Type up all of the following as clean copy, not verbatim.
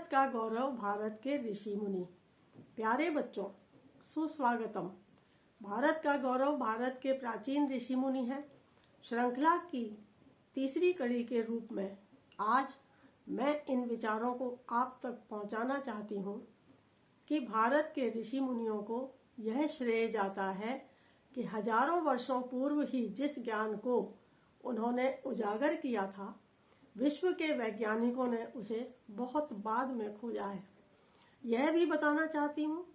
भारत का गौरव, भारत के ऋषि मुनि। प्यारे बच्चों, सुस्वागतम। भारत का गौरव भारत के प्राचीन ऋषि मुनि हैं। श्रृंखला की तीसरी कड़ी के रूप में आज मैं इन विचारों को आप तक पहुंचाना चाहती हूं कि भारत के ऋषि मुनियों को यह श्रेय जाता है कि हजारों वर्षों पूर्व ही जिस ज्ञान को उन्होंने उजागर किया था, विश्व के वैज्ञानिकों ने उसे बहुत बाद में खोजा है। यह भी बताना चाहती हूँ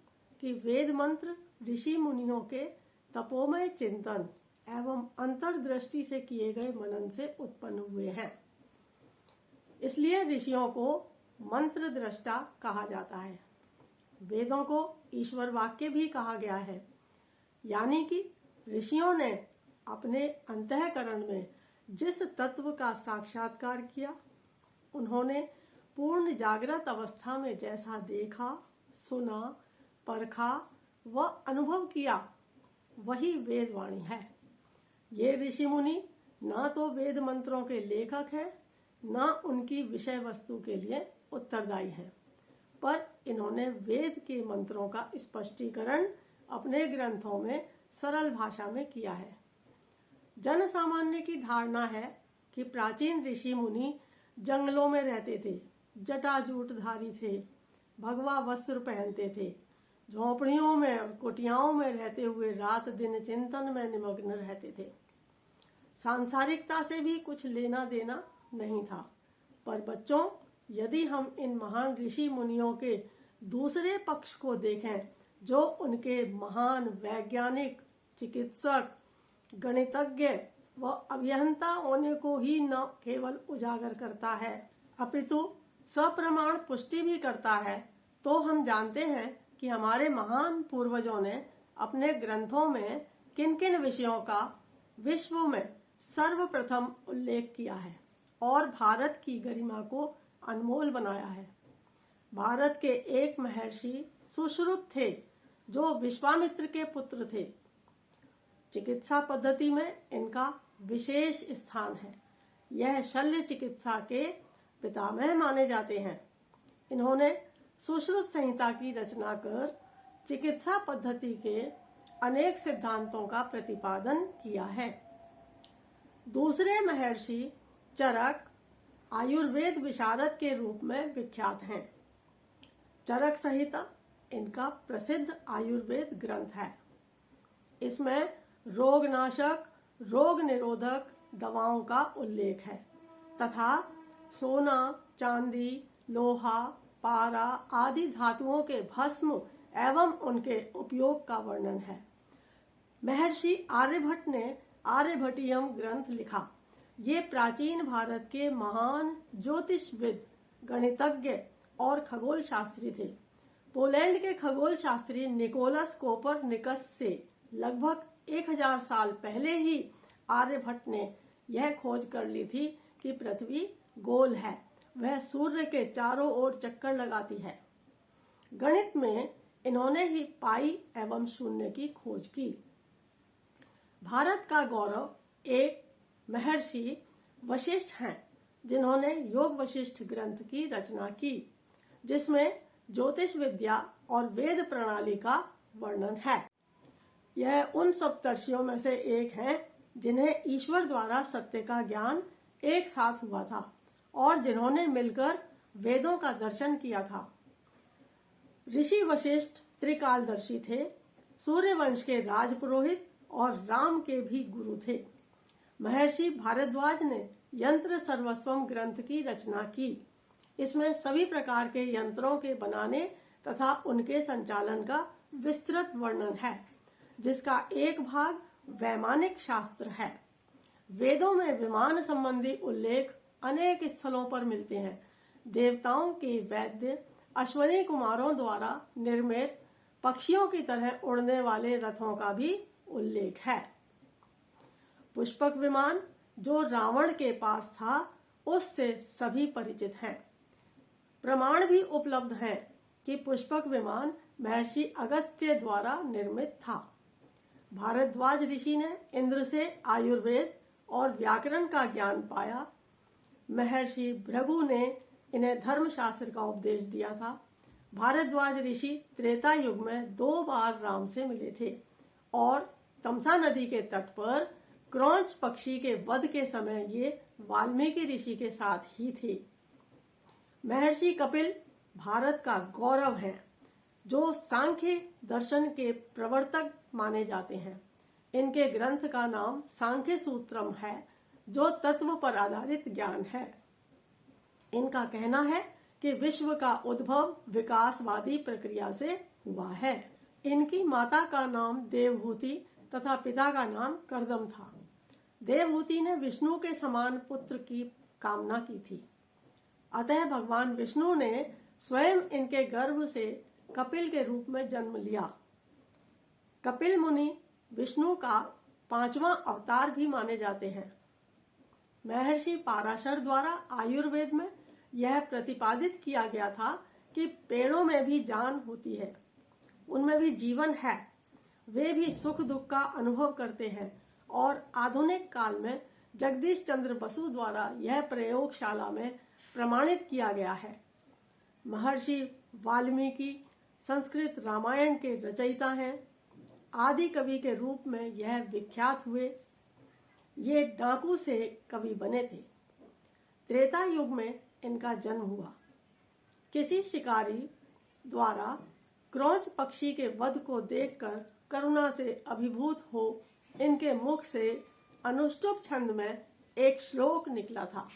कि वेद मंत्र ऋषि मुनियों के तपोमय चिंतन एवं अंतर्दृष्टि से किए गए मनन से उत्पन्न हुए हैं। इसलिए ऋषियों को मंत्र दृष्टा कहा जाता है। वेदों को ईश्वर वाक्य भी कहा गया है, यानी कि ऋषियों ने अपने अंतःकरण में जिस तत्व का साक्षात्कार किया, उन्होंने पूर्ण जागृत अवस्था में जैसा देखा, सुना, परखा व अनुभव किया, वही वेद वाणी है। ये ऋषि मुनि न तो वेद मंत्रों के लेखक हैं, न उनकी विषय वस्तु के लिए उत्तरदायी हैं, पर इन्होंने वेद के मंत्रों का स्पष्टीकरण अपने ग्रंथों में सरल भाषा में किया है। जन सामान्य की धारणा है कि प्राचीन ऋषि मुनि जंगलों में रहते थे, जटाजूटधारी थे, भगवा वस्त्र पहनते थे, झोपड़ियों में और कुटियाओं में रहते हुए रात दिन चिंतन में निमग्न रहते थे। सांसारिकता से भी कुछ लेना देना नहीं था। पर बच्चों, यदि हम इन महान ऋषि मुनियों के दूसरे पक्ष को देखें, जो उनके महान वैज्ञानिक, चिकित्सक, गणितज्ञ व अभियंता होने को ही न केवल उजागर करता है, अपितु सप्रमाण पुष्टि भी करता है, तो हम जानते हैं कि हमारे महान पूर्वजों ने अपने ग्रंथों में किन किन विषयों का विश्व में सर्वप्रथम उल्लेख किया है और भारत की गरिमा को अनमोल बनाया है। भारत के एक महर्षि सुश्रुत थे, जो विश्वामित्र के पुत्र थे। चिकित्सा पद्धति में इनका विशेष स्थान है। यह शल्य चिकित्सा के पितामह माने जाते हैं। इन्होंने सुश्रुत संहिता की रचना कर चिकित्सा पद्धति के अनेक सिद्धांतों का प्रतिपादन किया है। दूसरे महर्षि चरक आयुर्वेद विशारद के रूप में विख्यात हैं। चरक संहिता इनका प्रसिद्ध आयुर्वेद ग्रंथ है। इसमें रोगनाशक, रोग निरोधक दवाओं का उल्लेख है तथा सोना, चांदी, लोहा, पारा आदि धातुओं के भस्म एवं उनके उपयोग का वर्णन है। महर्षि आर्यभट्ट ने आर्यभट्टीयम ग्रंथ लिखा। ये प्राचीन भारत के महान ज्योतिषविद, गणितज्ञ और खगोल शास्त्री थे। पोलैंड के खगोल शास्त्री निकोलस कोपरनिकस से लगभग 1000 साल पहले ही आर्यभट्ट ने यह खोज कर ली थी कि पृथ्वी गोल है, वह सूर्य के चारों ओर चक्कर लगाती है। गणित में इन्होंने ही पाई एवं शून्य की खोज की। भारत का गौरव एक महर्षि वशिष्ठ हैं, जिन्होंने योग वशिष्ठ ग्रंथ की रचना की, जिसमें ज्योतिष विद्या और वेद प्रणाली का वर्णन है। यह उन सप्तर्षियों में से एक हैं जिन्हें ईश्वर द्वारा सत्य का ज्ञान एक साथ हुआ था और जिन्होंने मिलकर वेदों का दर्शन किया था। ऋषि वशिष्ठ त्रिकालदर्शी थे, सूर्यवंश के राजपुरोहित और राम के भी गुरु थे। महर्षि भारद्वाज ने यंत्र सर्वस्वम ग्रंथ की रचना की। इसमें सभी प्रकार के यंत्रों के बनाने तथा उनके संचालन का विस्तृत वर्णन है, जिसका एक भाग वैमानिक शास्त्र है। वेदों में विमान संबंधी उल्लेख अनेक स्थलों पर मिलते हैं। देवताओं के वैद्य अश्वनी कुमारों द्वारा निर्मित पक्षियों की तरह उड़ने वाले रथों का भी उल्लेख है। पुष्पक विमान जो रावण के पास था, उससे सभी परिचित हैं। प्रमाण भी उपलब्ध हैं कि पुष्पक विमान महर्षि अगस्त्य द्वारा निर्मित था। भारद्वाज ऋषि ने इंद्र से आयुर्वेद और व्याकरण का ज्ञान पाया। महर्षि भृगु ने इन्हें धर्मशास्त्र का उपदेश दिया था। भारद्वाज ऋषि त्रेता युग में 2 बार राम से मिले थे और तमसा नदी के तट पर क्रौंच पक्षी के वध के समय ये वाल्मीकि ऋषि के साथ ही थे। महर्षि कपिल भारत का गौरव हैं, जो सांख्य दर्शन के प्रवर्तक माने जाते हैं। इनके ग्रंथ का नाम सांख्य सूत्रम है, जो तत्व पर आधारित ज्ञान है। इनका कहना है कि विश्व का उद्भव विकासवादी प्रक्रिया से हुआ है। इनकी माता का नाम देवहूति तथा पिता का नाम कर्दम था। देवहूति ने विष्णु के समान पुत्र की कामना की थी, अतः भगवान विष्णु ने स्वयं इनके गर्भ से कपिल के रूप में जन्म लिया। कपिल मुनि विष्णु का 5वां अवतार भी माने जाते हैं। महर्षि पाराशर द्वारा आयुर्वेद में यह प्रतिपादित किया गया था कि पेड़ों में भी जान होती है, उनमें भी जीवन है, वे भी सुख दुख का अनुभव करते हैं। और आधुनिक काल में जगदीश चंद्र बसु द्वारा यह प्रयोगशाला में प्रमाणित किया गया है। महर्षि वाल्मीकि संस्कृत रामायण के रचयिता हैं। आदि कवि के रूप में यह विख्यात हुए। ये डाकू से कवि बने थे। त्रेता युग में इनका जन्म हुआ। किसी शिकारी द्वारा क्रौंच पक्षी के वध को देखकर करुणा से अभिभूत हो इनके मुख से अनुष्टुप छंद में एक श्लोक निकला था।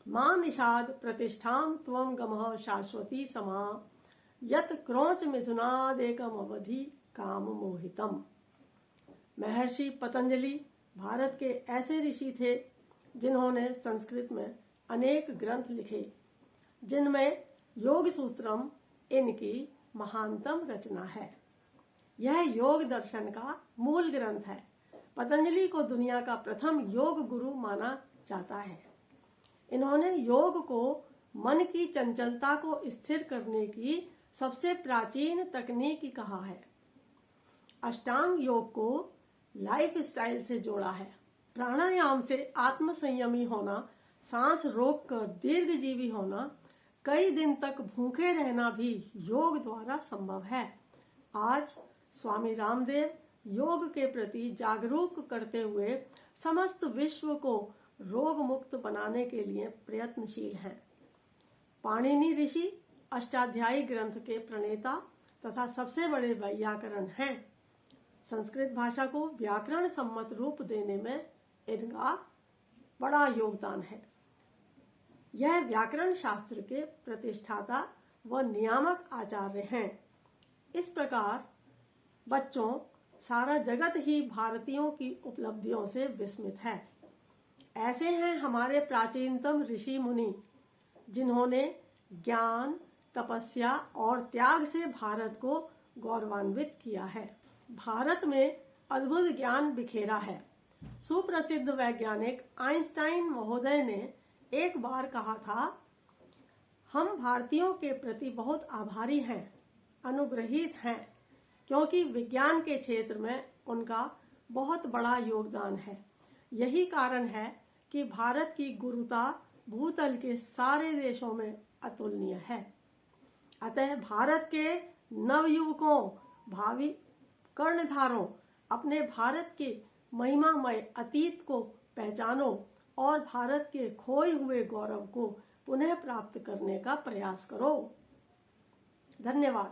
मां निषाद प्रतिष्ठाम त्वं गमः शाश्वती समा यत क्रौंच मिथुनादेकम अवधि काम मोहितम। महर्षि पतंजलि भारत के ऐसे ऋषि थे जिन्होंने संस्कृत में अनेक ग्रंथ लिखे, जिनमें योग सूत्रम इनकी महानतम रचना है। यह योग दर्शन का मूल ग्रंथ है। पतंजलि को दुनिया का प्रथम योग गुरु माना जाता है। इन्होंने योग को मन की चंचलता को स्थिर करने की सबसे प्राचीन तकनीक कहा है। अष्टांग योग को लाइफ स्टाइल से जोड़ा है। प्राणायाम से आत्म संयमी होना, सांस रोककर दीर्घजीवी होना, कई दिन तक भूखे रहना भी योग द्वारा संभव है। आज स्वामी रामदेव योग के प्रति जागरूक करते हुए समस्त विश्व को रोग मुक्त बनाने के लिए प्रयत्नशील हैं। पाणिनि ऋषि अष्टाध्यायी ग्रंथ के प्रणेता तथा सबसे बड़े वैयाकरण हैं। संस्कृत भाषा को व्याकरण सम्मत रूप देने में इनका बड़ा योगदान है। यह व्याकरण शास्त्र के प्रतिष्ठाता व नियामक आचार्य हैं। इस प्रकार बच्चों, सारा जगत ही भारतीयों की उपलब्धियों से विस्मित है। ऐसे हैं हमारे प्राचीनतम ऋषि मुनि, जिन्होंने ज्ञान, तपस्या और त्याग से भारत को गौरवान्वित किया है। भारत में अद्भुत ज्ञान बिखेरा है। सुप्रसिद्ध वैज्ञानिक आइंस्टाइन महोदय ने एक बार कहा था, हम भारतीयों के प्रति बहुत आभारी हैं, अनुग्रहित हैं, क्योंकि विज्ञान के क्षेत्र में उनका बहुत बड़ा योगदान है। यही कारण है कि भारत की गुरुता भूतल के सारे देशों में अतुलनीय है। अतः भारत के नवयुवकों, भावी कर्णधारों, अपने भारत के महिमामय अतीत को पहचानो और भारत के खोए हुए गौरव को पुनः प्राप्त करने का प्रयास करो। धन्यवाद।